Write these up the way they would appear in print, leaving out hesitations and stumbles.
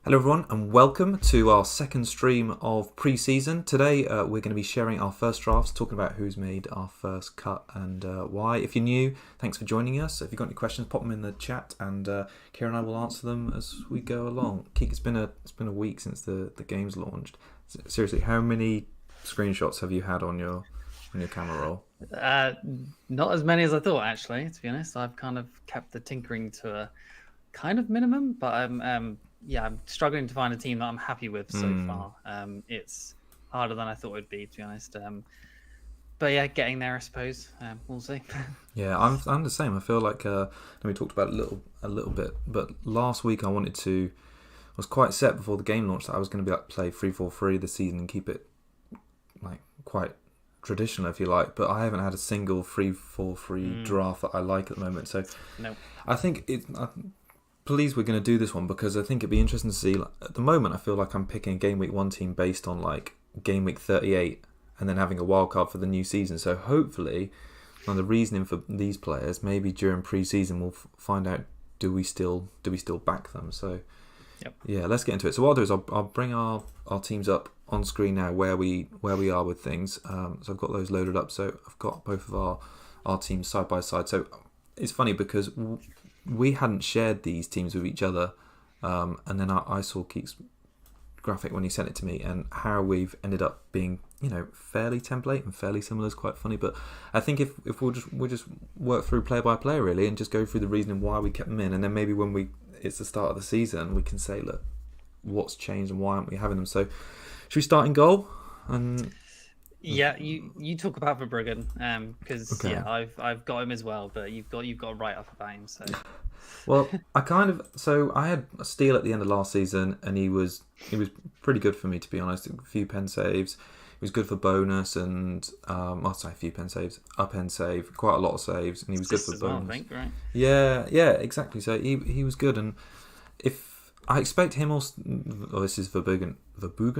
Hello everyone and welcome to our second stream of pre-season. Today we're going to be sharing our first drafts, talking about who's made our first cut and why. If you're new, thanks for joining us. If you've got any questions, pop them in the chat and Kieran and I will answer them as we go along. Keek, it's been a week since the game's launched. Seriously, how many screenshots have you had on your camera roll? Not as many as I thought, actually, to be honest. I've kind of kept the tinkering to a kind of minimum, but I'm struggling to find a team that I'm happy with so far. It's harder than I thought it would be, to be honest. But yeah, getting there, I suppose. We'll see. Yeah, I'm the same. I feel like we talked about it a little bit, but last week I was quite set before the game launched that I was going to be like play 3-4-3 this season and keep it like quite traditional, if you like. But I haven't had a single 3-4-3 draft that I like at the moment. So no. I think I'm pleased we're going to do this one because I think it'd be interesting to see. Like, at the moment, I feel like I'm picking a game week 1 team based on like game week 38 and then having a wild card for the new season. So hopefully, the reasoning for these players, maybe during pre-season, we'll find out do we still back them. So yeah, let's get into it. So what I'll do is I'll bring our teams up on screen now where we are with things. So I've got those loaded up. So I've got both of our teams side by side. So it's funny because we hadn't shared these teams with each other, and then I saw Keek's graphic when he sent it to me, and how we've ended up being, fairly template and fairly similar is quite funny. But I think if we'll just work through player by player really, and just go through the reasoning why we kept them in, and then maybe when it's the start of the season, we can say, look, what's changed and why aren't we having them? So should we start in goal? And yeah, you talk about Verbruggen, because okay. Yeah, I've got him as well, but you've got right off about him. So well, I had a steal at the end of last season, and he was pretty good for me, to be honest. A few pen saves. He was good for bonus and a few pen saves, up end save, quite a lot of saves, and he was good for bonus. Well, I think, right? Yeah, exactly. So he was good, and if I expect him or this is Verbruggen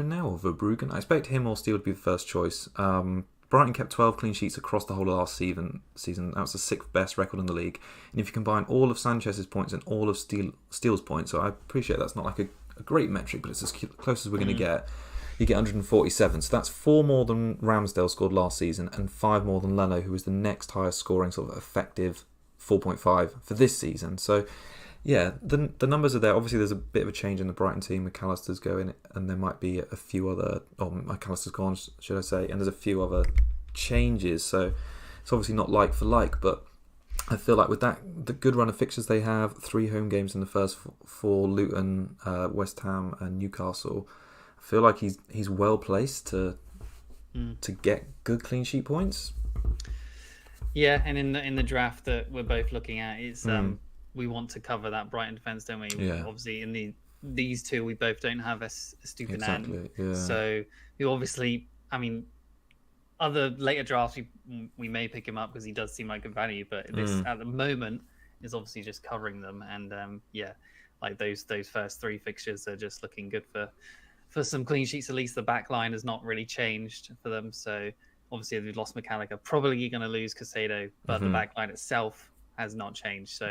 now or Verbruggen. I expect him or Steele to be the first choice. Brighton kept 12 clean sheets across the whole of last season. That was the 6th best record in the league. And if you combine all of Sanchez's points and all of Steele's points, so I appreciate that's not like a great metric, but it's as close as we're going to get. You get 147. So that's 4 more than Ramsdale scored last season and 5 more than Leno, who was the next highest scoring sort of effective 4.5 for this season. So yeah, the numbers are there. Obviously, there's a bit of a change in the Brighton team. McAllister's going, and there might be a few other... Oh, McAllister's gone, should I say. And there's a few other changes. So it's obviously not like for like, but I feel like with that, the good run of fixtures they have, 3 home games in the first 4, Luton, West Ham and Newcastle, I feel like he's well placed to get good clean sheet points. Yeah, and in the draft that we're both looking at, it's... we want to cover that Brighton defence, don't we? Yeah. Obviously, in these two, we both don't have a stupid exactly. end. Yeah. So we obviously, other later drafts, we may pick him up because he does seem like good value. But this at the moment is obviously just covering them, and like those first 3 fixtures are just looking good for some clean sheets. At least the back line has not really changed for them. So obviously, they've lost McAllister, probably going to lose Casado, but the back line itself has not changed. So,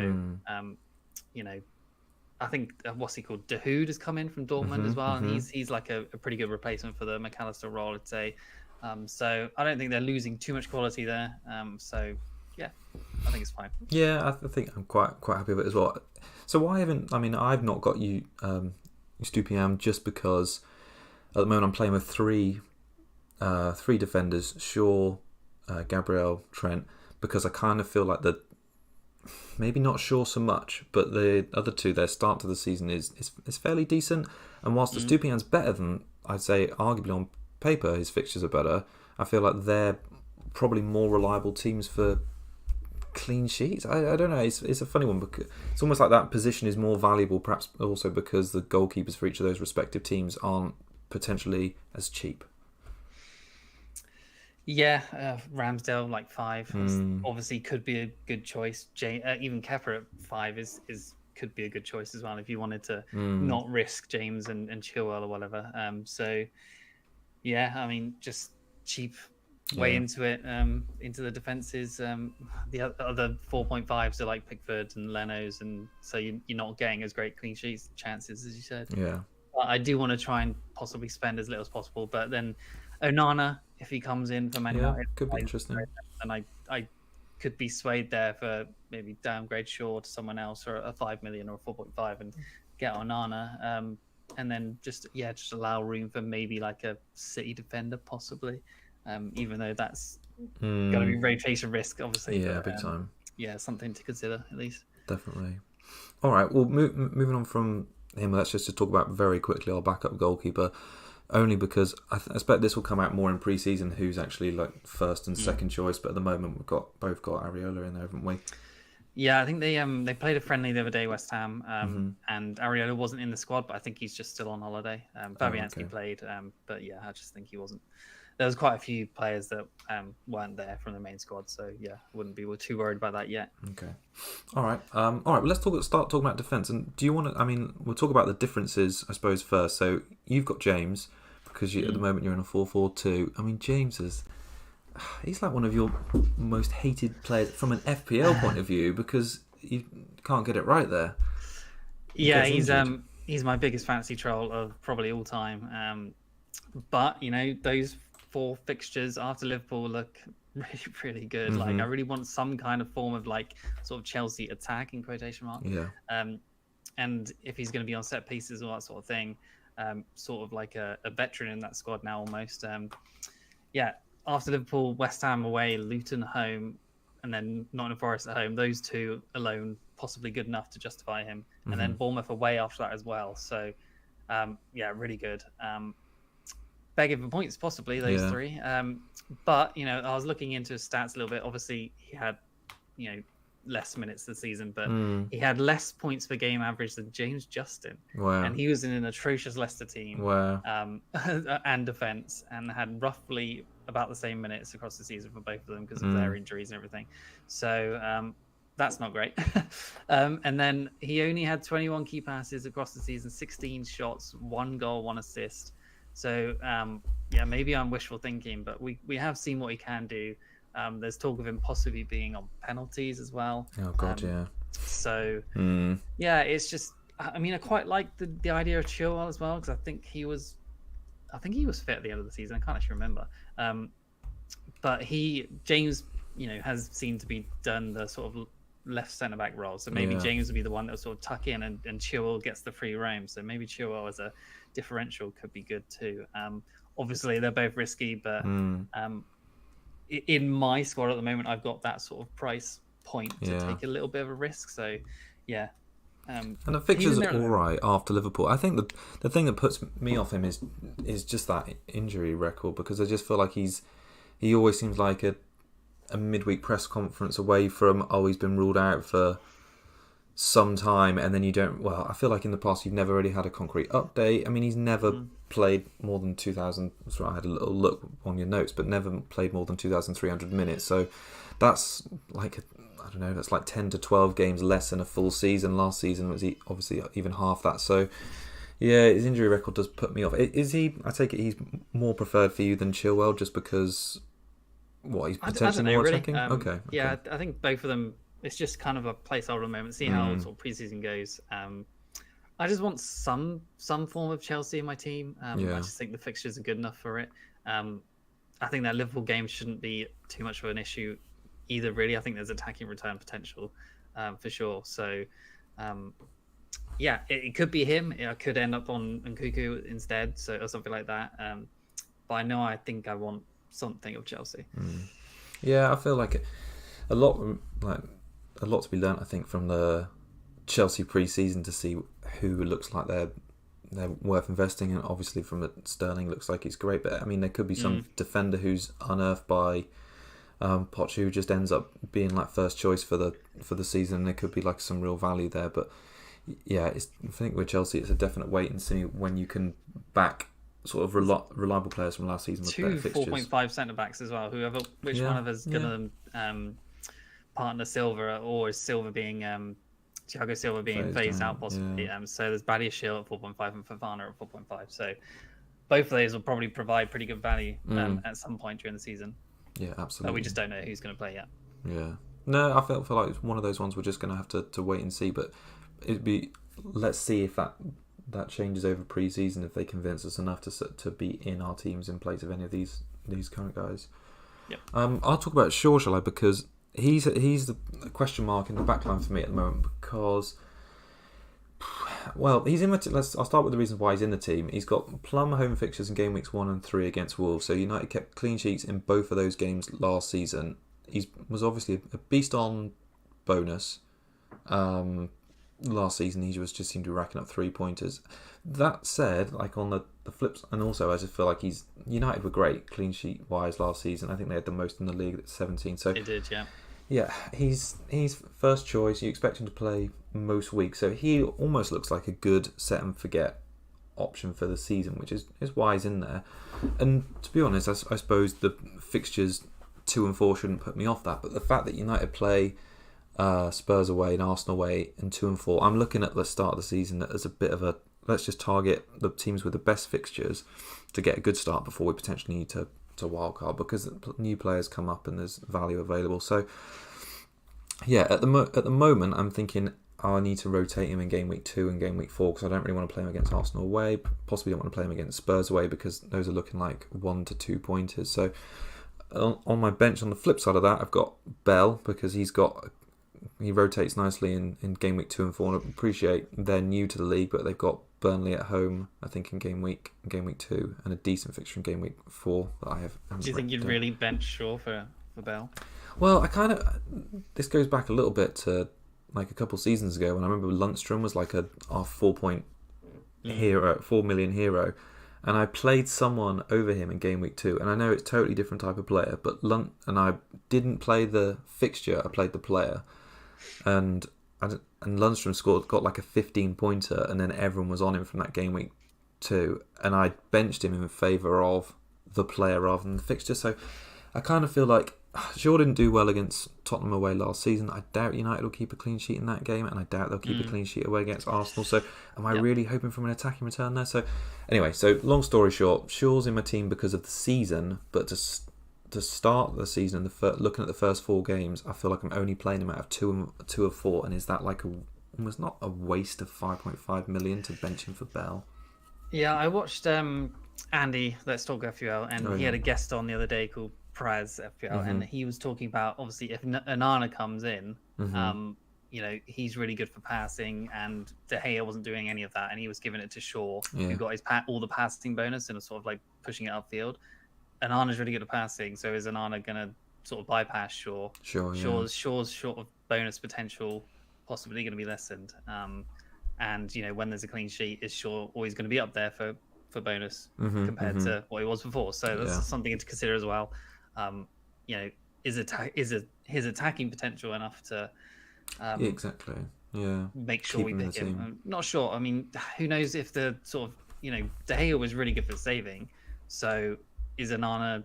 I think what's he called? Dahoud has come in from Dortmund as well, and he's like a pretty good replacement for the McAllister role, I'd say. So I don't think they're losing too much quality there. So yeah, I think it's fine. Yeah, I think I'm quite happy with it as well. So why haven't I've not got you Stupiam just because at the moment I'm playing with three defenders, Shaw, Gabriel, Trent, because I kind of feel like maybe not Shaw so much, but the other two, their start to the season is fairly decent. And whilst the Stupian's better than, I'd say, arguably on paper, his fixtures are better, I feel like they're probably more reliable teams for clean sheets. I don't know. It's a funny one because it's almost like that position is more valuable, perhaps also because the goalkeepers for each of those respective teams aren't potentially as cheap. Yeah, Ramsdale like 5 obviously could be a good choice. Even Kepa at 5 is could be a good choice as well if you wanted to not risk James and Chilwell or whatever. So yeah, just cheap way into it, into the defences. The other 4.5s are like Pickford and Leno's, and so you're not getting as great clean sheets chances as you said. Yeah. But I do want to try and possibly spend as little as possible. But then Onana, if he comes in for Man United, could be interesting. And I could be swayed there for maybe downgrade Shaw to someone else or a 5 million or 4.5 and get Onana. And then just allow room for maybe like a City defender possibly. Even though that's going to be rotation risk, obviously. Yeah, but, big time. Yeah, something to consider at least. Definitely. All right, well, moving on from him, let's just talk about very quickly our backup goalkeeper. Only because I expect this will come out more in pre-season, who's actually like first and second choice. But at the moment, we've both got Areola in there, haven't we? Yeah, I think they played a friendly the other day, West Ham, and Areola wasn't in the squad, but I think he's just still on holiday. Fabianski played, but yeah, I just think he wasn't. There was quite a few players that weren't there from the main squad, so yeah, wouldn't be too worried about that yet. Okay, all right. Well, let's start talking about defence. And do you want to? I mean, we'll talk about the differences, I suppose, first. So you've got James because at the moment you're in a 4-4-2. I mean, James he's like one of your most hated players from an FPL point of view because you can't get it right there. Yeah, he's my biggest fantasy troll of probably all time. But those 4 fixtures after Liverpool look really, really good. Like I really want some kind of form of like sort of Chelsea attack in quotation marks. Yeah. And if he's going to be on set pieces or that sort of thing, sort of like a veteran in that squad now almost. After Liverpool, West Ham away, Luton home, and then Nottingham Forest at home, those 2 alone possibly good enough to justify him. And then Bournemouth away after that as well. So, really good. Begging for points, possibly, those 3. But, I was looking into his stats a little bit. Obviously, he had, less minutes this season, but he had less points per game average than James Justin. Wow. And he was in an atrocious Leicester team. Wow. And defence, and had roughly about the same minutes across the season for both of them because of their injuries and everything. So that's not great. And then he only had 21 key passes across the season, 16 shots, 1 goal, 1 assist. So maybe I'm wishful thinking, but we have seen what he can do. There's talk of him possibly being on penalties as well. Oh God, yeah. So it's just. I mean, I quite like the idea of Chilwell as well because I think he was fit at the end of the season. I can't actually remember. But James, has seemed to be done the sort of left centre back role. So maybe James will be the one that will sort of tuck in and Chilwell gets the free roam. So maybe Chilwell as a differential could be good too. Obviously they're both risky, but in my squad at the moment, I've got that sort of price point to take a little bit of a risk. So yeah. And the fixtures are all right after Liverpool. I think the thing that puts me off him is just that injury record because I just feel like he always seems like a midweek press conference away from he's been ruled out for some time and then you don't. Well, I feel like in the past you've never really had a concrete update. I mean, he's never played more than 2,000. Sorry, I had a little look on your notes, but never played more than 2,300 minutes. So that's like I don't know, that's like 10 to 12 games less than a full season. Last season was obviously even half that. So, yeah, his injury record does put me off. Is he, I take it he's more preferred for you than Chilwell just because, he's potentially more attacking? Okay. Yeah, I think both of them, it's just kind of a placeholder at the moment. See how sort of preseason goes. I just want some form of Chelsea in my team. I just think the fixtures are good enough for it. I think that Liverpool game shouldn't be too much of an issue either, really. I think there's attacking return potential for sure. So, it could be him. It could end up on Nkunku instead, or something like that. But I think I want something of Chelsea. Yeah, I feel like a lot to be learnt. I think from the Chelsea pre-season to see who looks like they're worth investing in. Obviously, from Sterling looks like it's great, but I mean there could be some defender who's unearthed by Poch who just ends up being like first choice for the season. There could be like some real value there, but I think with Chelsea it's a definite wait and see when you can back sort of reliable players from last season with better fixtures. 4.5 centre backs as well. Which one of us is going to partner Silva, or is Silva being Thiago Silva being phased out possibly? So there's Badiashile at 4.5 and Fofana at 4.5. So both of those will probably provide pretty good value at some point during the season. Yeah, absolutely. But we just don't know who's going to play yet. Yeah. No, I feel like it's one of those ones we're just going to have to wait and see. But let's see if that that changes over pre-season if they convince us enough to be in our teams in place of any of these current guys. Yep. I'll talk about Shaw, shall I? Because he's the question mark in the backline for me at the moment because, well, he's in my I'll start with the reasons why he's in the team. He's got plum home fixtures in game weeks 1 and 3 against Wolves, so United kept clean sheets in both of those games last season. He was obviously a beast on bonus. Last season he just seemed to be racking up 3-pointers. That said, like on the flips, and also I just feel like United were great clean sheet wise last season. I think they had the most in the league at 17. So it did, yeah. Yeah, he's first choice. You expect him to play most weeks, so he almost looks like a good set and forget option for the season, which is why he's in there. And to be honest, I suppose the fixtures 2 and 4 shouldn't put me off that, but the fact that United play Spurs away and Arsenal away in 2 and 4, I'm looking at the start of the season as a bit of a let's just target the teams with the best fixtures to get a good start before we potentially need to wildcard, because new players come up and there's value available. So yeah, at the moment I'm thinking I need to rotate him in game week 2 and game week 4 because I don't really want to play him against Arsenal away. Possibly don't want to play him against Spurs away because those are looking like 1 to 2 pointers. So on my bench, on the flip side of that, I've got Bell because he rotates nicely in game week 2 and 4. And I appreciate they're new to the league, but they've got Burnley at home, I think, in game week 2, and a decent fixture in game week 4 that I have. Do you think you'd really bench Shaw for Bell? Well, this goes back a little bit to like a couple seasons ago when I remember Lundstrom was like our 4 million hero, and I played someone over him in game week 2, and I know it's totally different type of player, but and I didn't play the fixture, I played the player, and Lundstrom got like a 15-pointer, and then everyone was on him from that game week 2, and I benched him in favour of the player rather than the fixture. So I kind of feel like Shaw didn't do well against Tottenham away last season. I doubt United will keep a clean sheet in that game, and I doubt they'll keep a clean sheet away against Arsenal. So am I really hoping for an attacking return there? So anyway, so long story short, Shaw's in my team because of the season, but to start the season, looking at the first 4 games, I feel like I'm only playing him out of 2 of 4, and is that like almost not a waste of 5.5 million to bench him for Bell? Yeah, I watched Andy, Let's Talk FPL, and he had a guest on the other day called Praz FPL, and he was talking about, obviously, if Onana comes in, he's really good for passing, and De Gea wasn't doing any of that, and he was giving it to Shaw, who got his all the passing bonus and was sort of like pushing it upfield. Onana's really good at passing, so is Onana going to sort of bypass Shaw? Sure, Shaw's sort of bonus potential possibly going to be lessened. And, when there's a clean sheet, is Shaw always going to be up there for bonus compared to what he was before? So that's something to consider as well. Is his attacking potential enough to exactly make sure we pick him? I'm not sure. I mean, who knows if the sort of De Gea was really good for saving, so is Onana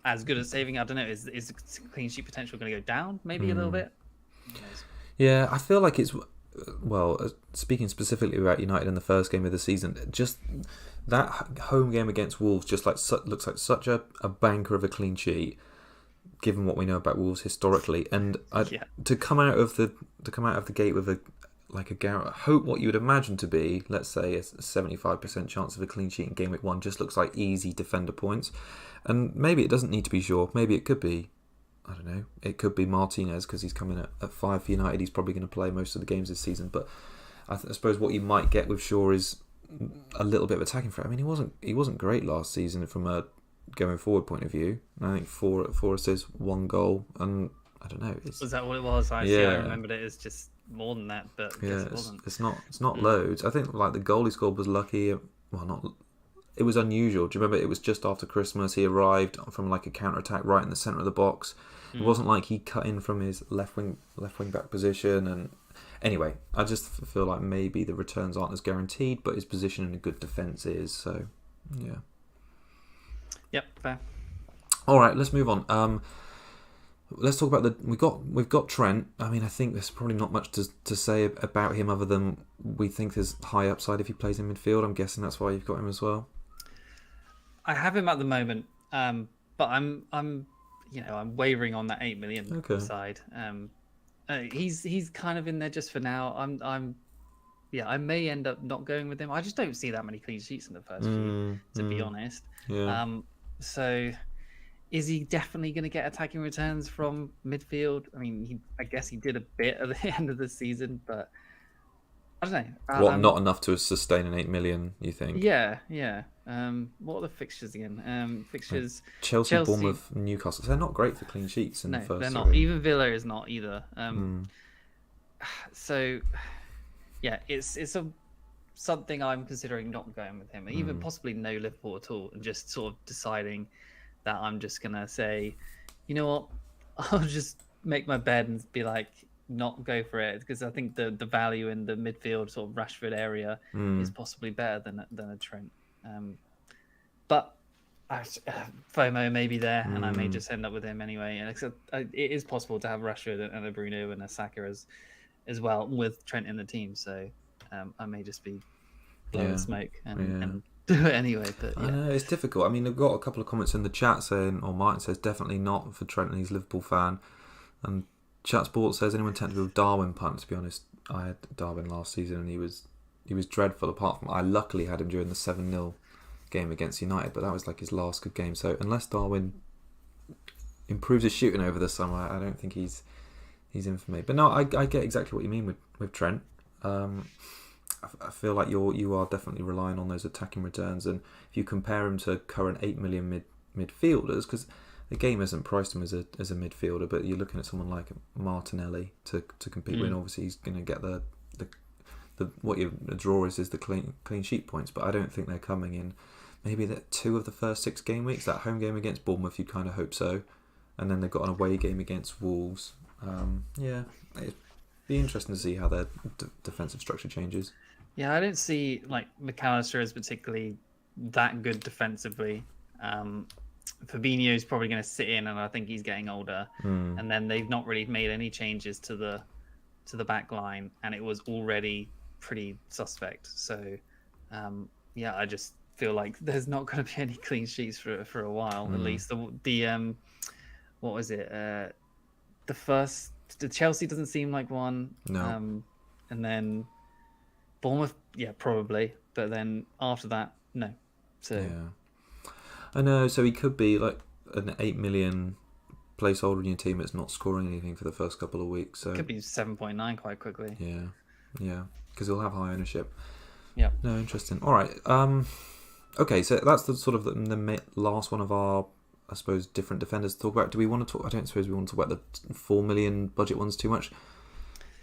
as good at saving? I don't know. Is the clean sheet potential going to go down maybe a little bit? Yeah, I feel like it's, well, speaking specifically about United in the first game of the season, just that home game against Wolves just looks like such a banker of a clean sheet, given what we know about Wolves historically, and to come out of the gate with hope what you would imagine to be, let's say, a 75% chance of a clean sheet in game week 1 just looks like easy defender points. And maybe it doesn't need to be Shaw. Maybe it could be, I don't know, it could be Martinez because he's coming at 5 for United. He's probably going to play most of the games this season. But I suppose what you might get with Shaw is a little bit of attacking threat. I mean, he wasn't great last season from a going forward point of view. I think 4 assists, 1 goal, and I don't know. Was that what it was? I remembered it as just more than that, but I guess it wasn't. It's not loads. I think like the goal he scored was lucky. Well, it was unusual. Do you remember? It was just after Christmas. He arrived from like a counter attack right in the centre of the box. It wasn't like he cut in from his left wing back position. And anyway, I just feel like maybe the returns aren't as guaranteed, but his position in a good defence is. So yeah. Yep, fair. All right, let's move on. Let's talk about we've got Trent. I mean, I think there's probably not much to say about him other than we think there's high upside if he plays in midfield. I'm guessing that's why you've got him as well. I have him at the moment, but I'm wavering on that 8 million side. He's kind of in there just for now. I may end up not going with him. I just don't see that many clean sheets in the first few, to be honest. Yeah. So is he definitely going to get attacking returns from midfield? I mean, I guess he did a bit at the end of the season, but I don't know. Not enough to sustain an 8 million, you think? Yeah. What are the fixtures again? Fixtures: Chelsea, Bournemouth, Newcastle. They're not great for clean sheets in the first. They're not. Even Villa is not either. So, yeah, it's something I'm considering not going with him, even possibly no Liverpool at all, and just sort of deciding that I'm just gonna say, you know what, I'll just make my bed and be like, not go for it, because I think the value in the midfield sort of Rashford area is possibly better than a Trent. But FOMO may be there, and I may just end up with him anyway. And it is possible to have Rashford and a Bruno and a Saka as well with Trent in the team. So I may just be blowing smoke and do it anyway. But I know it's difficult. I mean, I've got a couple of comments in the chat saying, or Martin says, definitely not for Trent, and he's a Liverpool fan. And Chat Sports says, anyone tempted with Darwin punt? To be honest, I had Darwin last season, and he was dreadful. Apart from, I luckily had him during the 7-0 game against United, but that was like his last good game. So unless Darwin improves his shooting over the summer, I don't think he's in for me. But no, I get exactly what you mean with Trent. I feel like you are definitely relying on those attacking returns, and if you compare him to current 8 million midfielders, because the game hasn't priced him as a midfielder, but you're looking at someone like Martinelli to compete with, and obviously he's going to get the what your draw is the clean sheet points, but I don't think they're coming in. Maybe that 2 of the first 6 game weeks. That home game against Bournemouth, you'd kind of hope so, and then they've got an away game against Wolves. It'd be interesting to see how their defensive structure changes. Yeah, I don't see like McAllister as particularly that good defensively. Fabinho's probably going to sit in, and I think he's getting older. And then they've not really made any changes to the back line, and it was already pretty suspect. So, I just feel like there's not going to be any clean sheets for a while, at least. The what was it? The Chelsea doesn't seem like one. No. And then Bournemouth, probably. But then after that, no. So yeah, I know. So he could be like an 8 million placeholder in your team that's not scoring anything for the first couple of weeks. So could be 7.9 quite quickly. Yeah, because he'll have high ownership. Yeah. No, interesting. All right. Okay, so that's the sort of the last one of our, I suppose, different defenders to talk about. Do we want to talk? I don't suppose we want to talk about the 4 million budget ones too much.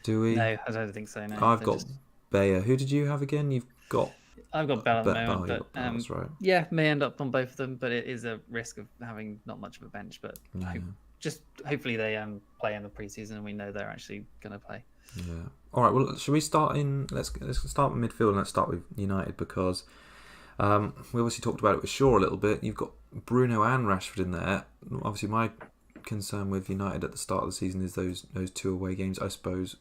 Do we? No, I don't think so. No. I've got Bayer. Who did you have again? You've got. I've got Bell at the moment, but that's right. Yeah, may end up on both of them, but it is a risk of having not much of a bench. But hopefully they play in the preseason, and we know they're actually going to play. Yeah. All right. Well, should we start in? Let's start with midfield, and let's start with United, because we obviously talked about it with Shaw a little bit. You've got Bruno and Rashford in there. Obviously, my concern with United at the start of the season is those 2 away games. I suppose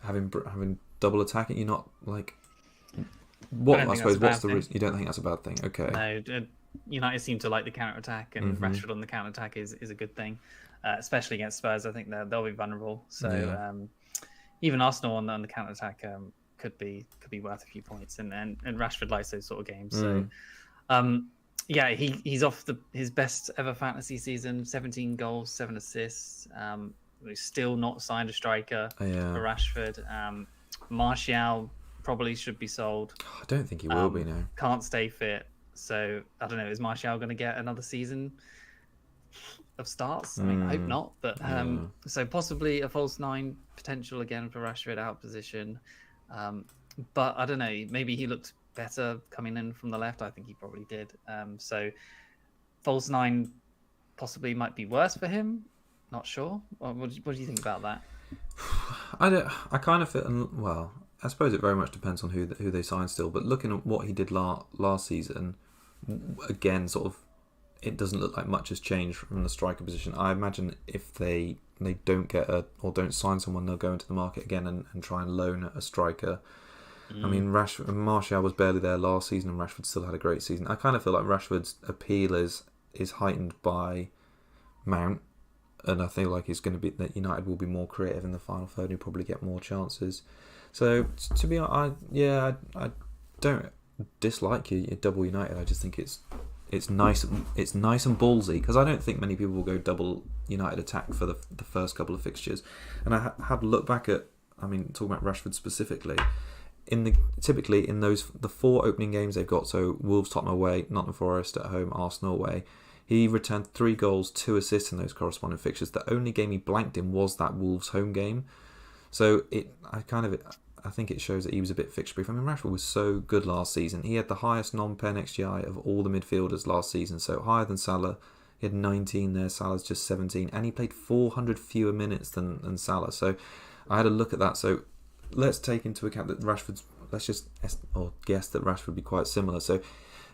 having double attacking, you're not like. I suppose what's the reason? You don't think that's a bad thing? Okay. No, United seem to like the counter attack, and Rashford on the counter attack is a good thing, especially against Spurs. I think they'll be vulnerable. So even Arsenal on the counter attack could be worth a few points, and Rashford likes those sort of games. So he's off his best ever fantasy season: 17 goals, 7 assists. He's still not signed a striker for Rashford. Martial probably should be sold. I don't think he will be now. Can't stay fit. So, I don't know. Is Martial going to get another season of starts? I mean, I hope not. But so possibly a false 9 potential again for Rashford out position. But I don't know. Maybe he looked better coming in from the left. I think he probably did. So false 9 possibly might be worse for him. Not sure. What do you think about that? I kind of feel, well, I suppose it very much depends on who they sign still. But looking at what he did last season, again, sort of, it doesn't look like much has changed from the striker position. I imagine if they don't get or don't sign someone, they'll go into the market again and try and loan a striker. I mean, Martial was barely there last season, and Rashford still had a great season. I kind of feel like Rashford's appeal is heightened by Mount. and I feel like it's going to be that United will be more creative in the final third. You'll probably get more chances. So to be honest, I don't dislike you double United. I just think it's nice and ballsy, because I don't think many people will go double United attack for the first couple of fixtures. And I had a look back at, talking about Rashford specifically, typically in the 4 opening games they've got, so Wolves, Tottenham away, Nottingham Forest at home, Arsenal away, he returned 3 goals, 2 assists in those corresponding fixtures. The only game he blanked in was that Wolves home game. So I think it shows that he was a bit fixture proof. Rashford was so good last season. He had the highest non-pen XGI of all the midfielders last season, so higher than Salah. He had 19 there, Salah's just 17, and he played 400 fewer minutes than Salah. So I had a look at that. So let's take into account that let's just guess that Rashford would be quite similar. So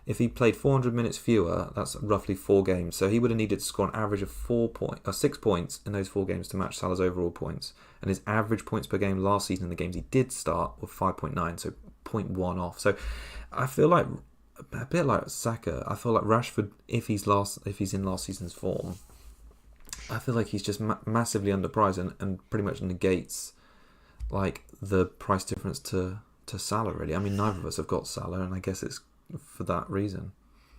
if he played 400 minutes fewer, that's roughly 4 games. So he would have needed to score an average of 6 points in those 4 games to match Salah's overall points. And his average points per game last season in the games he did start were 5.9, so 0.1 off. So I feel like, a bit like Saka, I feel like Rashford, if he's in last season's form, I feel like he's just massively underpriced and pretty much negates like the price difference to Salah, really. Neither of us have got Salah, and I guess it's for that reason.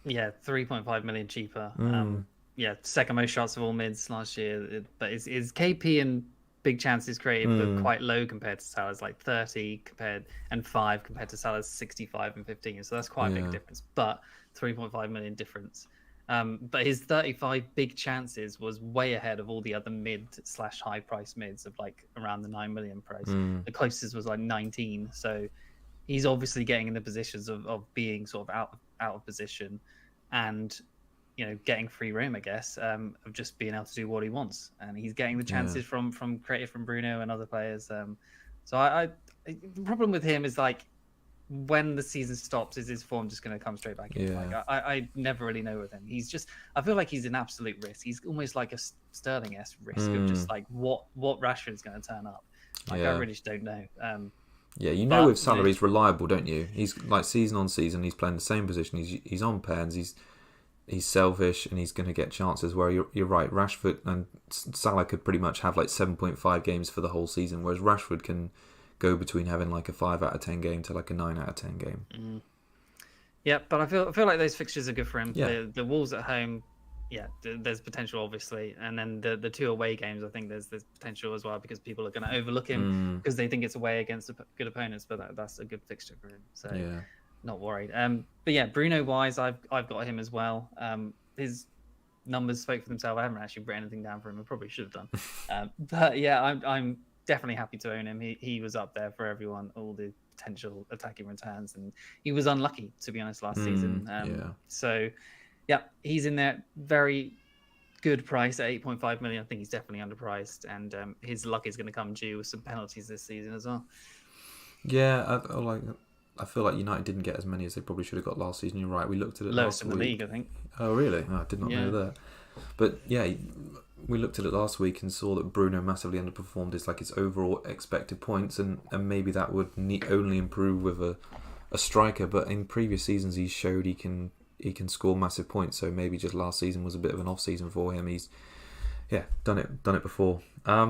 Yeah, 3.5 million cheaper. Second most shots of all mids last year, but his KP and big chances created but quite low compared to Salah's, like 30 and 5 compared to Salah's 65 and 15. So that's quite a big difference, but 3.5 million difference. But his 35 big chances was way ahead of all the other mid/high price mids of like around the 9 million price. The closest was like 19. So he's obviously getting in the positions of being sort of out of position, and getting free room, I guess, of just being able to do what he wants, and he's getting the chances from created from Bruno and other players. So the problem with him is like, when the season stops, is his form just going to come straight back in? Like, I never really know with him. I feel like he's an absolute risk. He's almost like a Sterling-esque risk of just like what Rashford's going to turn up. Like, I really just don't know. With Salah, he's reliable, don't you? He's like season on season, he's playing the same position. He's on pens. He's selfish, and he's going to get chances. Where you're right, Rashford and Salah could pretty much have like 7.5 games for the whole season, whereas Rashford can go between having like a 5 out of 10 game to like a 9 out of 10 game. Yeah, but I feel like those fixtures are good for him. The Wolves at home, there's potential obviously, and then the 2 away games, I think there's potential as well, because people are going to overlook him because they think it's away against good opponents. But that's a good fixture for him. So not worried. But yeah, Bruno wise, I've got him as well. His numbers spoke for themselves. I haven't actually written anything down for him. I probably should have done. But yeah, I'm definitely happy to own him. He was up there for everyone, all the potential attacking returns, and he was unlucky, to be honest, last season. So yeah, he's in there, very good price at 8.5 million. I think he's definitely underpriced, and his luck is going to come due with some penalties this season as well. Yeah, I feel like United didn't get as many as they probably should have got last season. You're right. We looked at it last week. in the league, I think. Oh, really? I did not know that. But yeah, we looked at it last week and saw that Bruno massively underperformed his overall expected points, and maybe that would only improve with a striker. But in previous seasons, he showed he can score massive points. So maybe just last season was a bit of an off season for him. He's done it before.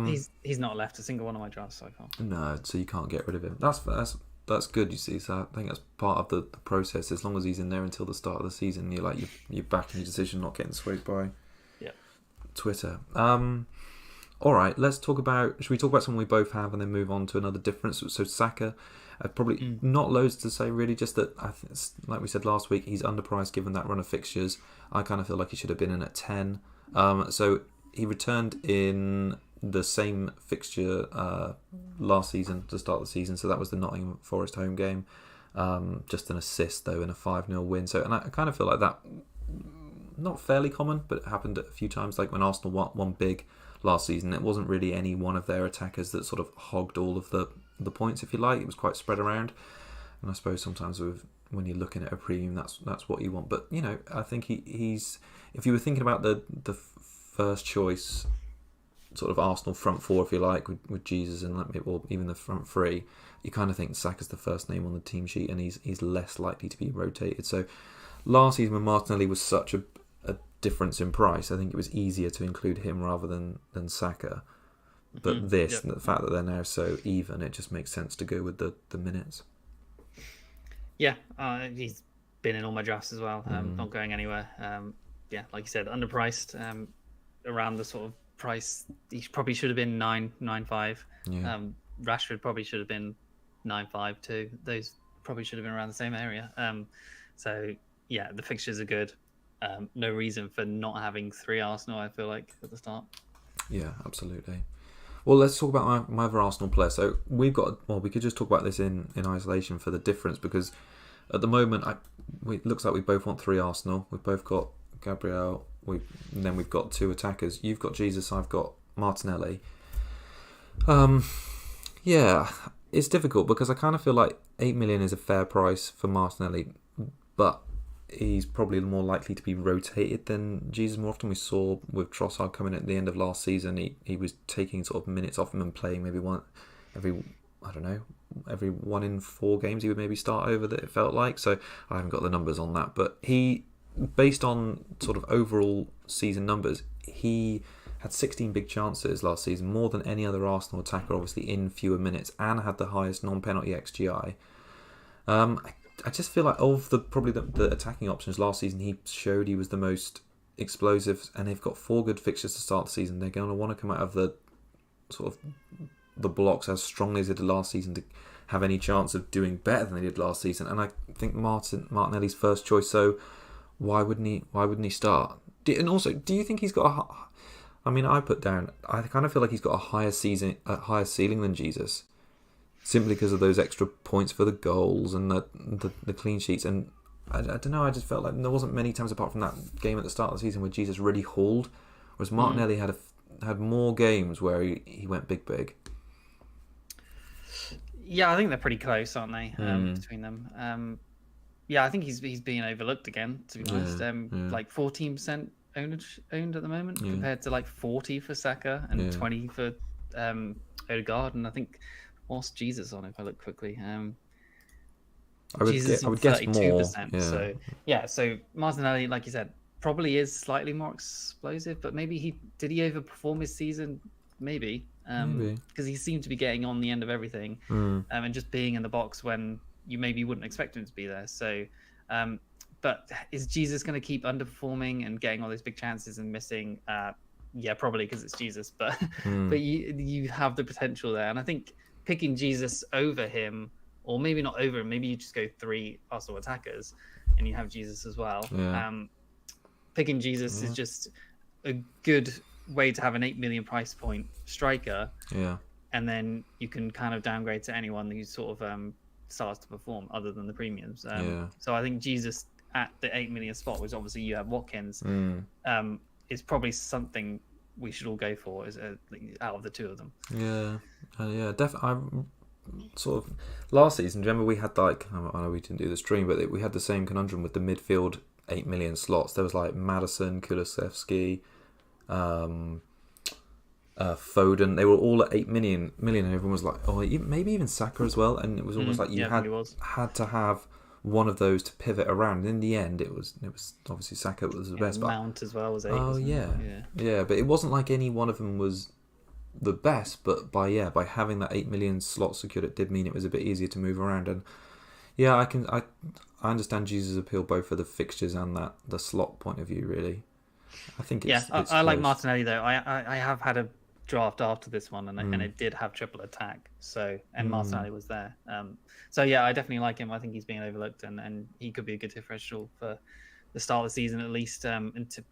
He's not left a single one of my drafts so far. No, so you can't get rid of him. That's good, you see. So I think that's part of the process. As long as he's in there until the start of the season, you're backing your decision, not getting swayed by Twitter. All right, should we talk about someone we both have and then move on to another difference? So Saka, probably not loads to say really, just that I think, like we said last week, he's underpriced given that run of fixtures. I kind of feel like he should have been in at 10. So he returned in the same fixture last season to start the season, so that was the Nottingham Forest home game. Just an assist though in a 5-0 win. So, and I kind of feel like that, not fairly common, but it happened a few times. Like when Arsenal won big last season, it wasn't really any one of their attackers that sort of hogged all of the points, if you like. It was quite spread around, and I suppose sometimes when you're looking at a premium, that's what you want. But I think he's, if you were thinking about the first choice sort of Arsenal front 4, if you like, with Jesus and or even the front 3, you kind of think Saka's the first name on the team sheet, and he's less likely to be rotated. So last season when Martinelli was such a difference in price, I think it was easier to include him rather than Saka. But the fact that they're now so even, it just makes sense to go with the minutes. Yeah, he's been in all my drafts as well. Not going anywhere. Like you said, underpriced. Around the sort of price, he probably should have been 9.95. Yeah. Rashford probably should have been 9.5 too. Those probably should have been around the same area. So yeah, the fixtures are good. No reason for not having 3 Arsenal, I feel like, at the start. Yeah, absolutely. Well, let's talk about my other Arsenal player. So we could just talk about this in isolation for the difference, because at the moment, it looks like we both want 3 Arsenal. We've both got Gabriel, and then we've got 2 attackers. You've got Jesus, I've got Martinelli. Yeah, it's difficult because I kind of feel like 8 million is a fair price for Martinelli, but he's probably more likely to be rotated than Jesus more often. We saw with Trossard coming at the end of last season, he was taking sort of minutes off him and playing maybe every 1 in 4 games he would maybe start over, that it felt like. So I haven't got the numbers on that, but he, based on sort of overall season numbers, he had 16 big chances last season, more than any other Arsenal attacker, obviously in fewer minutes, and had the highest non-penalty XGI. I just feel like of the attacking options last season, he showed he was the most explosive, and they've got 4 good fixtures to start the season. They're going to want to come out of the sort of the blocks as strongly as they did last season to have any chance of doing better than they did last season. And I think Martinelli's first choice, so why wouldn't he start? And also, do you think he's got I kind of feel like he's got a higher ceiling than Jesus, simply because of those extra points for the goals and the clean sheets. And I don't know, I just felt like there wasn't many times apart from that game at the start of the season where Jesus really hauled, whereas Martinelli had more games where he went big. Yeah, I think they're pretty close, aren't they, between them? Yeah, I think he's being overlooked again, to be honest. Like 14% owned at the moment, compared to like 40 for Saka and 20 for Odegaard, and I think what's Jesus on, if I look quickly? I would guess more. Yeah. So Martinelli, like you said, probably is slightly more explosive, but maybe he overperform his season, maybe. Because he seemed to be getting on the end of everything, and just being in the box when you maybe wouldn't expect him to be there. So, but is Jesus going to keep underperforming and getting all those big chances and missing? Yeah, probably, because it's Jesus. But but you have the potential there, and I think picking Jesus over him, or maybe not over him, maybe you just go 3 Arsenal attackers, and you have Jesus as well. Picking Jesus is just a good way to have an 8 million price point striker, and then you can kind of downgrade to anyone who sort of starts to perform other than the premiums. So I think Jesus at the 8 million spot, which obviously you have Watkins, is probably something we should all go for, is out of the 2 of them. Definitely. Sort of last season, remember we had I know we didn't do the stream, but we had the same conundrum with the midfield 8 million slots. There was like Maddison, Kulusevski, Foden. They were all at 8 million, and everyone was like, oh, maybe even Saka as well. And it was almost like you had to have one of those to pivot around. And in the end, it was obviously Saka was the best. Mount as well was 8. But it wasn't like any one of them was the best. But by having that 8 million slot secured, it did mean it was a bit easier to move around. And I understand Jesus' appeal both for the fixtures and the slot point of view, really. I think it's I like Martinelli though. I have had a draft after this one, and it did have triple attack. So Martinelli was there. So yeah, I definitely like him. I think he's being overlooked, and he could be a good differential for the start of the season at least,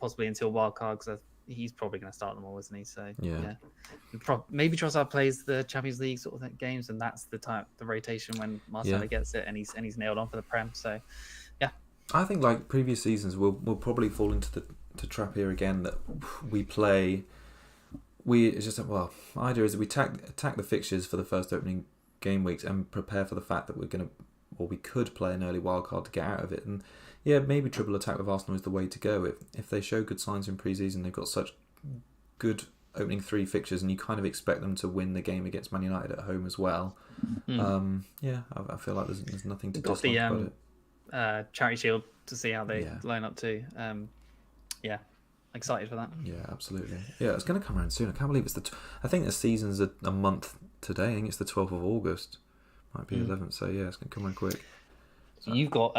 possibly until wildcard, because he's probably going to start them all, isn't he? So maybe Trossard plays the Champions League sort of games, and that's the rotation when Martinelli gets it, and he's nailed on for the Prem. So yeah, I think like previous seasons, we'll probably fall into the trap here again that we play. Idea is that we attack the fixtures for the first opening game weeks and prepare for the fact that we could play an early wildcard to get out of it. And maybe triple attack with Arsenal is the way to go. If they show good signs in pre-season, they've got such good opening 3 fixtures, and you kind of expect them to win the game against Man United at home as well. I feel like there's nothing to dislike about it. Charity Shield to see how they line up too. excited for that. Yeah, absolutely. Yeah, it's going to come around soon. I can't believe it's I think the season's a month today. I think it's the 12th of August. Might be 11th. So yeah, it's going to come around quick. So you've got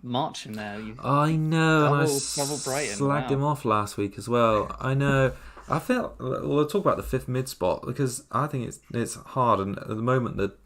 March in there. I know, and I double Brighton. slagged him off last week as well. I know. I felt. Well, we'll talk about the 5th mid spot because I think it's hard, and at the moment the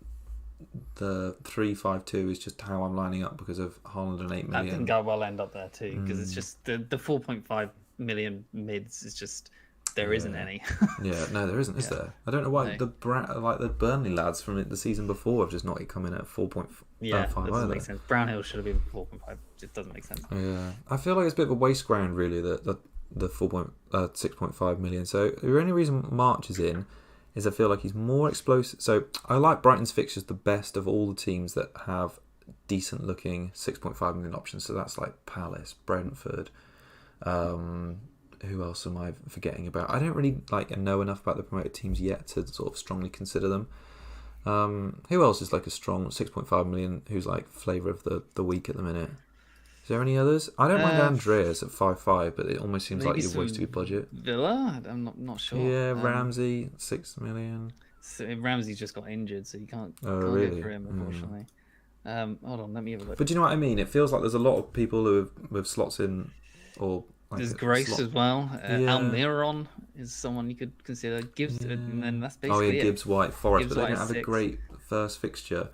3-5-2 is just how I'm lining up because of Haaland and 8 million. I think I will end up there too because it's just the 4.5 million mids is just there isn't any. Yeah, no, there isn't, is there? I don't know why the Burnley lads from the season before have just not come in at 4.5. Yeah, that doesn't make sense. Brownhill should have been 4.5. It doesn't make sense. Yeah, I feel like it's a bit of a waste ground really. The 6.5 million. So the only reason March is in is I feel like he's more explosive. So I like Brighton's fixtures the best of all the teams that have decent looking 6.5 million options. So that's like Palace, Brentford. Who else am I forgetting about? I don't really know enough about the promoted teams yet to sort of strongly consider them. Who else is like a strong 6.5 million who's like flavour of the week at the minute? Is there any others? I don't mind Andreas at 5.5, but it almost seems like you've wasted your budget. Villa? I'm not sure. Yeah, Ramsey, 6 million. So Ramsey just got injured, so you can't really? go for him, unfortunately. Hold on, let me have a look. But do you know what I mean? It feels like there's a lot of people who have with slots in, or there's Grace as well. Almiron is someone you could consider. Gibbs, and then that's basically Gibbs, White, Forest, Gibbs, but they don't White, have a great first fixture.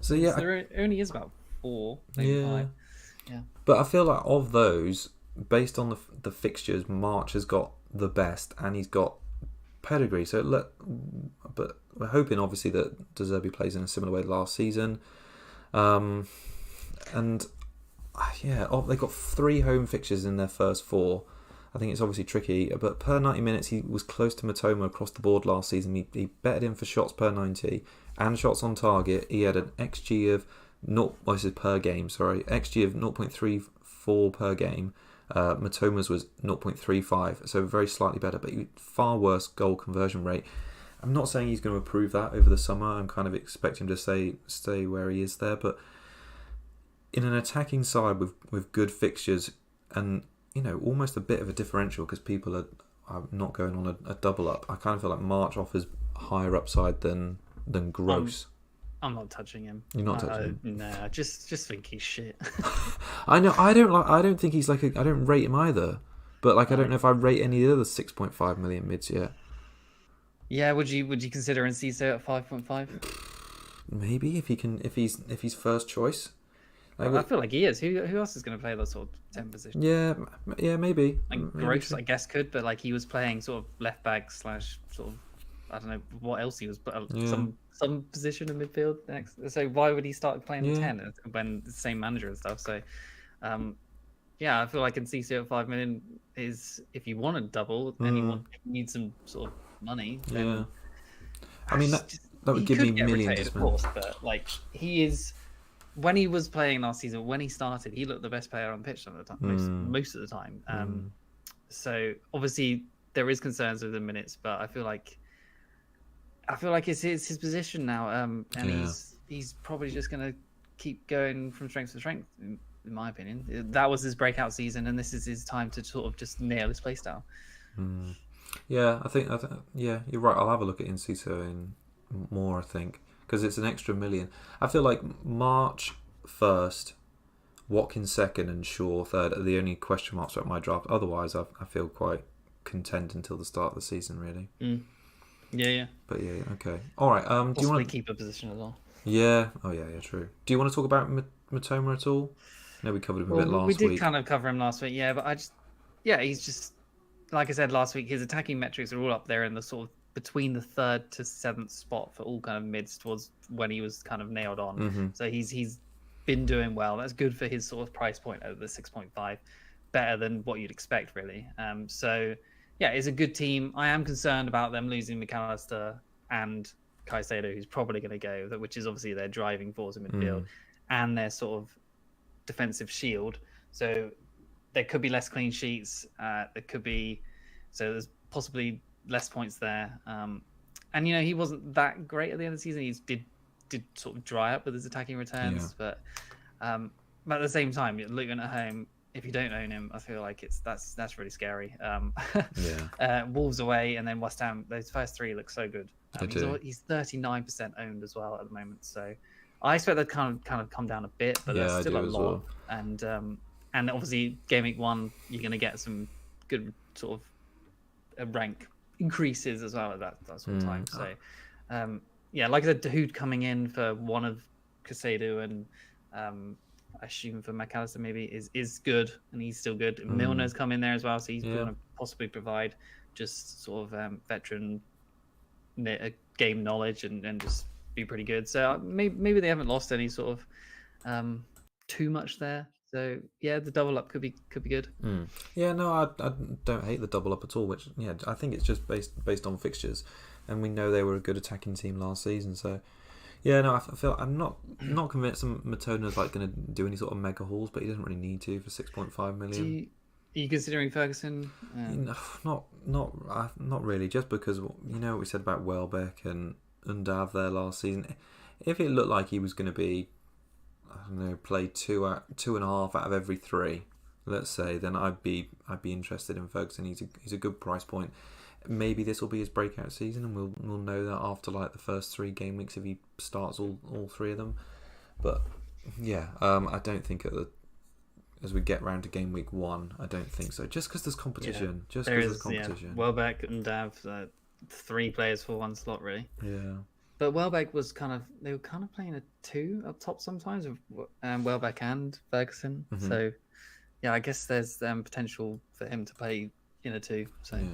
So yeah, there only is about 4, maybe 5. Yeah. But I feel like of those, based on the fixtures, March has got the best, and he's got pedigree. So but we're hoping obviously that De Zerbi plays in a similar way last season, and they got 3 home fixtures in their first 4. I think it's obviously tricky, but per 90 minutes he was close to Matoma across the board last season. He betted him for shots per 90 and shots on target. He had an XG of this is per game, sorry. XG of 0.34 per game. Matoma's was 0.35, so very slightly better, but far worse goal conversion rate. I'm not saying he's going to improve that over the summer. I'm kind of expecting him to stay where he is there, but in an attacking side with good fixtures and almost a bit of a differential because people are not going on a double up, I kind of feel like March offers higher upside than Gross. I'm not touching him. You're not touching him? No, I just think he's shit. I know. I don't think he's I don't rate him either. But I don't know if I rate any of the other 6.5 million mids yet. Yeah, would you consider Enciso at 5.5? Maybe if he's first choice. I feel like he is. Who else is going to play that sort of 10 position? Yeah, maybe. Gross, I guess, could, but he was playing sort of left back / sort of, I don't know what else he was, but some position in midfield next. So why would he start playing 10 when the same manager and stuff? So, I feel like Enciso at 5 million is, if you want to double and you need some sort of money. Then I mean that would give me millions, of course, but he is. When he was playing last season, when he started, he looked the best player on the pitch at the time, most of the time. So obviously there is concerns with the minutes, but I feel like it's his position now, and he's probably just going to keep going from strength to strength, in my opinion. That was his breakout season, and this is his time to sort of just nail his play style. Yeah, I think you're right. I'll have a look at Enciso in more, I think, because it's an extra million. I feel like March 1st, Watkins 2nd, and Shaw 3rd are the only question marks about my draft. Otherwise, I feel quite content until the start of the season, really. Yeah. But okay. All right. Do you want to keep a position as well? Yeah. Oh yeah, true. Do you want to talk about Matoma at all? No, we covered him a bit last week. We did kind of cover him last week, but he's just, like I said last week, his attacking metrics are all up there in the sort of between the 3rd to 7th spot for all kind of mids towards when he was kind of nailed on. So he's been doing well. That's good for his sort of price point at the 6.5, better than what you'd expect, really. So yeah, it's a good team. I am concerned about them losing McAllister and Caicedo, who's probably going to go, which is obviously their driving force in midfield and their sort of defensive shield. So there could be less clean sheets. So there's possibly less points there. And he wasn't that great at the end of the season. He did sort of dry up with his attacking returns, but at the same time, Luton at home, if you don't own him, I feel like that's really scary. Yeah. Wolves away, and then West Ham. Those first three look so good. They do. He's 39% owned as well at the moment. So I expect that kind of come down a bit, but Yeah, that's I still a do as lot. well. And obviously game week 1, you're going to get some good sort of rank increases as well at that sort of time. So yeah, like I said, Dahoud coming in for one of Casado and I assume for McAllister maybe is good, and he's still good. Milner's come in there as well, so he's going to possibly provide just sort of veteran game knowledge and just be pretty good. So maybe they haven't lost any sort of too much there. So yeah, the double up could be good. Yeah, no, I don't hate the double up at all. Which I think it's just based on fixtures, and we know they were a good attacking team last season. So yeah, no, I feel I'm not convinced Matona's like going to do any sort of mega hauls, but he doesn't really need to for 6.5 million. Are you considering Ferguson? Not really. Just because what we said about Welbeck and Undav there last season. If it looked like he was going to be, I don't know, play 2.5 out of every 3, let's say, then I'd be interested in Ferguson. He's a good price point. Maybe this will be his breakout season, and we'll know that after like the first 3 game weeks if he starts all 3 of them. But yeah, I don't think as we get round to game week 1, I don't think so. Just because there's competition. Yeah, there's competition. Yeah. Welbeck and Dav, 3 players for 1 slot, really. Yeah. But Welbeck was they were kind of playing a 2 up top sometimes with Welbeck and Ferguson. Mm-hmm. So yeah, I guess there's potential for him to play in a 2. So yeah.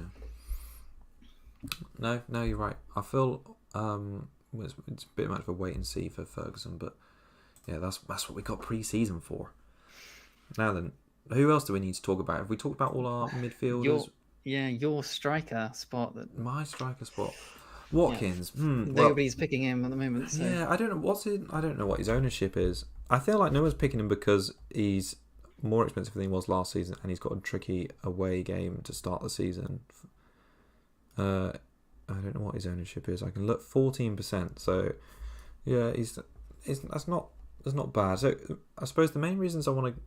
No, you're right. I feel it's a bit much of a wait and see for Ferguson, but yeah, that's what we got pre-season for. Now then, who else do we need to talk about? Have we talked about all our midfielders? Your striker spot. My striker spot. Watkins. Yeah. Nobody's picking him at the moment. So. Yeah, I don't know what his ownership is. I feel like no one's picking him because he's more expensive than he was last season, and he's got a tricky away game to start the season. I don't know what his ownership is. I can look 14%. So yeah, that's not bad. So I suppose the main reasons I want to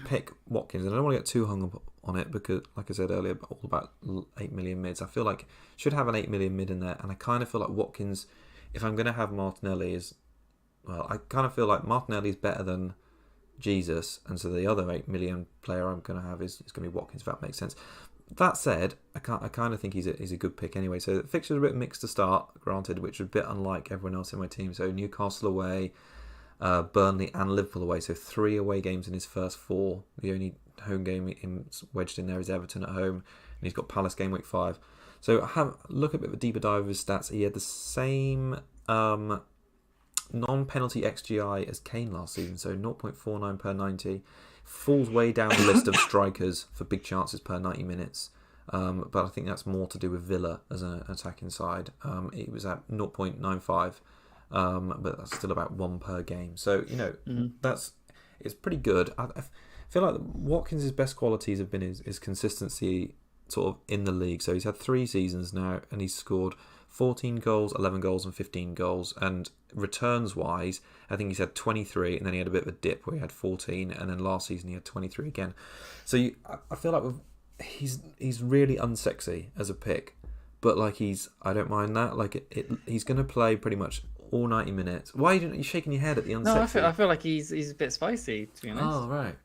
pick Watkins, and I don't want to get too hung up on it because, like I said earlier, all about 8 million mids. I feel like should have an 8 million mid in there, and I kind of feel like Watkins, if I'm going to have Martinelli, I kind of feel like Martinelli is better than Jesus, and so the other 8 million player I'm going to have is going to be Watkins, if that makes sense. That said, I kind of think he's a good pick anyway. So the fixtures are a bit mixed to start, granted, which is a bit unlike everyone else in my team. So Newcastle away, Burnley and Liverpool away. So 3 away games in his first 4. The only home game wedged in there is Everton at home, and he's got Palace game week 5. So look a bit of a deeper dive of his stats. He had the same non-penalty XGI as Kane last season, so 0.49 per 90. Falls way down the list of strikers for big chances per 90 minutes. But I think that's more to do with Villa as an attacking side. It was at 0.95, but that's still about 1 per game. So, it's pretty good. I feel like Watkins' best qualities have been his consistency sort of in the league. So he's had 3 seasons now, and he's scored 14 goals, 11 goals and 15 goals. And returns-wise, I think he's had 23, and then he had a bit of a dip where he had 14, and then last season he had 23 again. So I feel like he's really unsexy as a pick, but like I don't mind that. Like he's going to play pretty much all 90 minutes. Why are you shaking your head at the unsexy? No, I feel like he's a bit spicy, to be honest. Oh, right.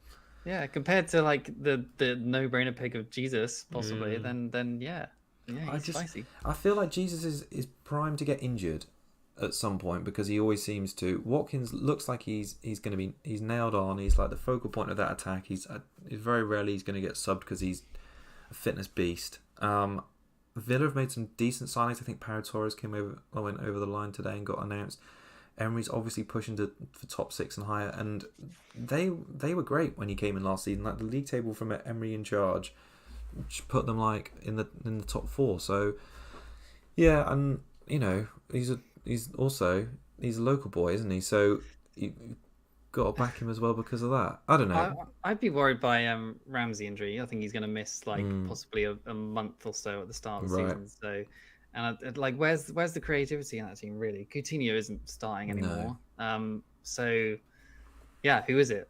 Yeah, compared to like the no-brainer pick of Jesus, possibly, then yeah, he's spicy. I feel like Jesus is primed to get injured at some point because he always seems to. Watkins looks like he's nailed on. He's like the focal point of that attack. He's very rarely he's going to get subbed because he's a fitness beast. Villa have made some decent signings. I think Pau Torres went over the line today and got announced. Emery's obviously pushing for top 6 and higher, and they were great when he came in last season. Like the league table from Emery in charge put them like in the top 4. So yeah, and he's a local boy, isn't he? So you got to back him as well because of that. I don't know. I'd be worried by Ramsey injury. I think he's going to miss possibly a month or so at the start of the season. So. And like, where's the creativity in that team? Really, Coutinho isn't starting anymore. No. So, yeah, who is it?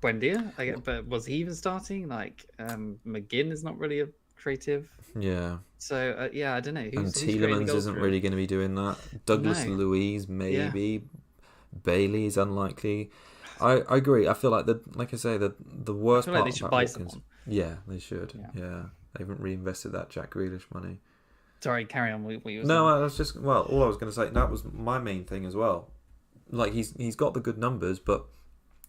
Buendia, but was he even starting? Like McGinn is not really a creative. Yeah. So yeah, I don't know. And Who's creating the Tielemans goals isn't for really him? going to be doing that. Douglas No. Luiz, Yeah. maybe. Bailey is unlikely. I agree. I feel like like I say, the I worst feel like part they should about buy Watkins. someone. Yeah, they should. Yeah. Yeah, they haven't reinvested that Jack Grealish money. Sorry, carry on with what you were No, saying. I was just all I was going to say. That was my main thing as well. Like he's got the good numbers, but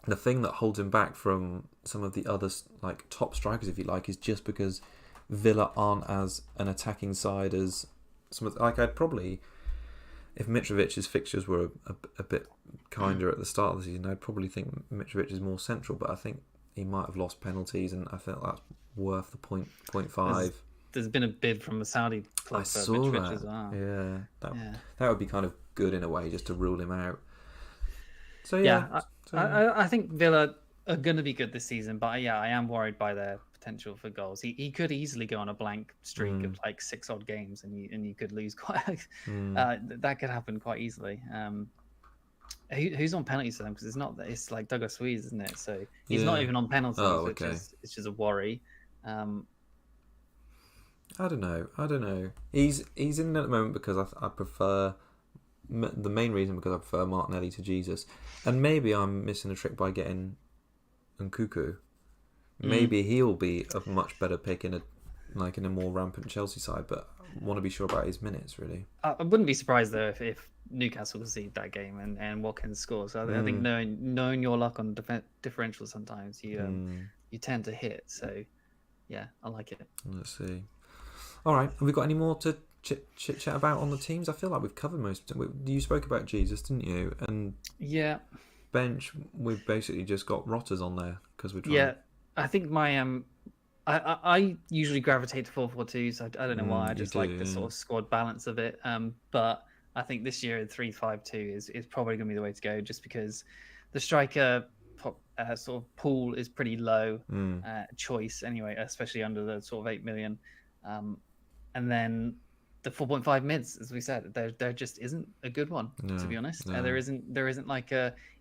the thing that holds him back from some of the other like top strikers, if you like, is just because Villa aren't as an attacking side as some of. Like I'd probably, if Mitrovic's fixtures were a bit kinder at the start of the season, I'd probably think Mitrovic is more central. But I think he might have lost penalties, and I felt that's worth the point five. There's been a bid from the Saudi club I for saw Mitrovic that. as well. Yeah, that would be kind of good in a way, just to rule him out. So I think Villa are going to be good this season, but yeah, I am worried by their potential for goals. He could easily go on a blank streak of like 6 odd games, and you could lose quite. That could happen quite easily. Who's on penalties for them? Because it's like Douglas Luiz, isn't it? So he's not even on penalties, which is it's just a worry. I don't know. He's in at the moment because I prefer. The main reason because I prefer Martinelli to Jesus, and maybe I'm missing a trick by getting Nkunku. Maybe he'll be a much better pick in a more rampant Chelsea side, but I want to be sure about his minutes really. I wouldn't be surprised though if Newcastle concede that game and Watkins scores. So I think knowing your luck on differential sometimes you tend to hit. So yeah, I like it. Let's see. All right, have we got any more to chit chat about on the teams? I feel like we've covered most of it. You spoke about Jesus, didn't you? And yeah, bench, we've basically just got rotters on there because we're trying. Yeah, I think my I usually gravitate to 4-4-2s. I don't know why. I just like the sort of squad balance of it. But I think this year 3-5-2 is probably going to be the way to go, just because the striker sort of pool is pretty low choice anyway, especially under the sort of 8 million. And then the 4.5 mids, as we said, there just isn't a good one, to be honest. No. There isn't like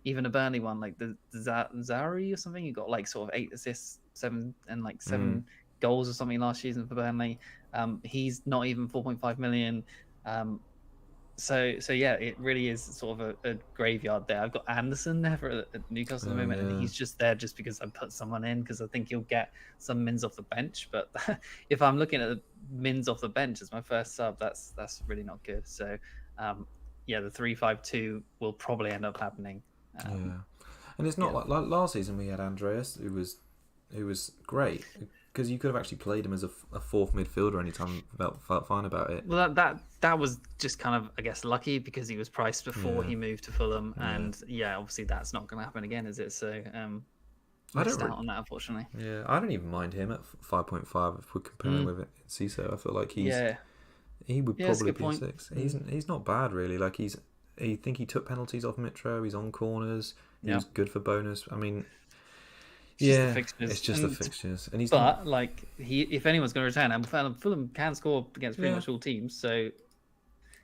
even a Burnley one, like the Zari or something. He got like sort of 8 assists, 7 goals or something last season for Burnley. He's not even 4.5 million. So yeah, it really is sort of a graveyard there. I've got Anderson there for at Newcastle at the moment, and he's just there just because I put someone in because I think he'll get some mins off the bench. But if I'm looking at the mins off the bench as my first sub, that's really not good. So yeah, the 3-5-2 will probably end up happening. And it's not like last season we had Andreas, who was great. Because you could have actually played him as a fourth midfielder anytime, felt fine about it. Well, that was just kind of, I guess, lucky because he was priced before he moved to Fulham, and obviously that's not going to happen again, is it? So I missed out on that, unfortunately. Yeah, I don't even mind him at 5.5 if we're comparing with it. Ciso, I feel like he would probably be a 6. He's not bad really. Like I think he took penalties off Mitro. He's on corners. He's good for bonus. I mean. It's just the fixtures, and if anyone's going to return, and Fulham can score against pretty much all teams. So,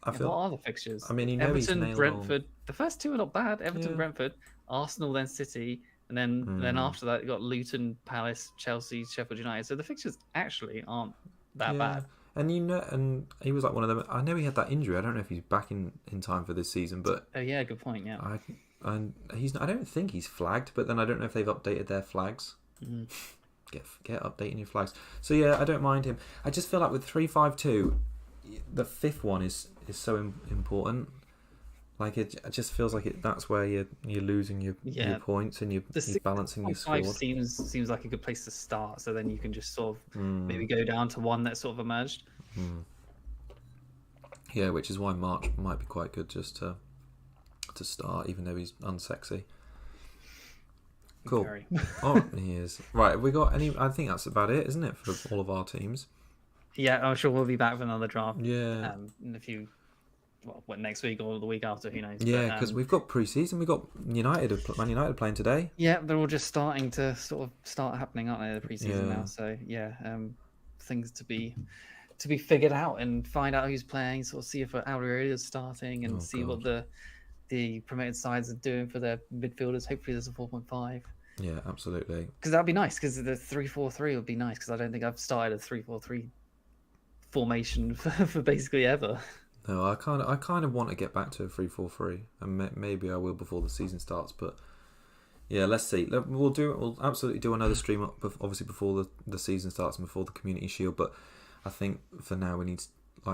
what are the fixtures? I mean, Everton, Brentford. The first 2 are not bad. Everton, Brentford, Arsenal, then City, and then after that, you got Luton, Palace, Chelsea, Sheffield United. So the fixtures actually aren't that bad. And and he was like one of them. I know he had that injury. I don't know if he's back in time for this season, but good point. Yeah. And I don't think he's flagged, but then I don't know if they've updated their flags. Get updating your flags. So yeah, I don't mind him. I just feel like with 3-5-2, the 5th one is so important. Like it just feels like that's where you're losing your points and you're balancing your squad. Seems like a good place to start. So then you can just sort of maybe go down to one that's sort of emerged. Yeah, which is why March might be quite good just to start, even though he's unsexy. Cool. He is. Right, have we got any? I think that's about it, isn't it, for all of our teams? Yeah, I'm sure we'll be back for another draft. Yeah. In a few, next week or the week after, who knows? Yeah, because we've got pre-season. We've got Man United playing today. Yeah, they're all just starting to sort of start happening, aren't they? The pre-season now. So things to be figured out and find out who's playing. Sort of see if Alderweireld is starting and what the promoted sides are doing for their midfielders. Hopefully there's a 4.5. Yeah, absolutely. Because that'd be nice. Because the 3-4-3 would be nice. Because I don't think I've started a 3-4-3 formation for basically ever. No, I kind of want to get back to a 3-4-3, and maybe I will before the season starts. But yeah, let's see. We'll absolutely do another stream up, obviously before the season starts and before the Community Shield. But I think for now we need to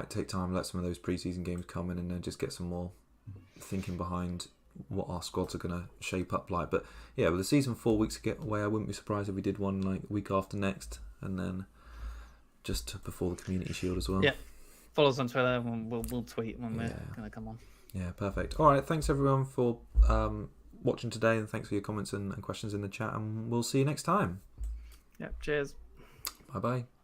take time, let some of those pre-season games come in, and then just get some more thinking behind what our squads are going to shape up like. But yeah, with the season 4 weeks away, I wouldn't be surprised if we did one like week after next, and then just before the Community Shield as well. Yeah, follow us on Twitter, and we'll tweet when we're going to come on. Yeah, perfect. All right, thanks everyone for watching today, and thanks for your comments and questions in the chat, and we'll see you next time. Yeah, cheers. Bye bye.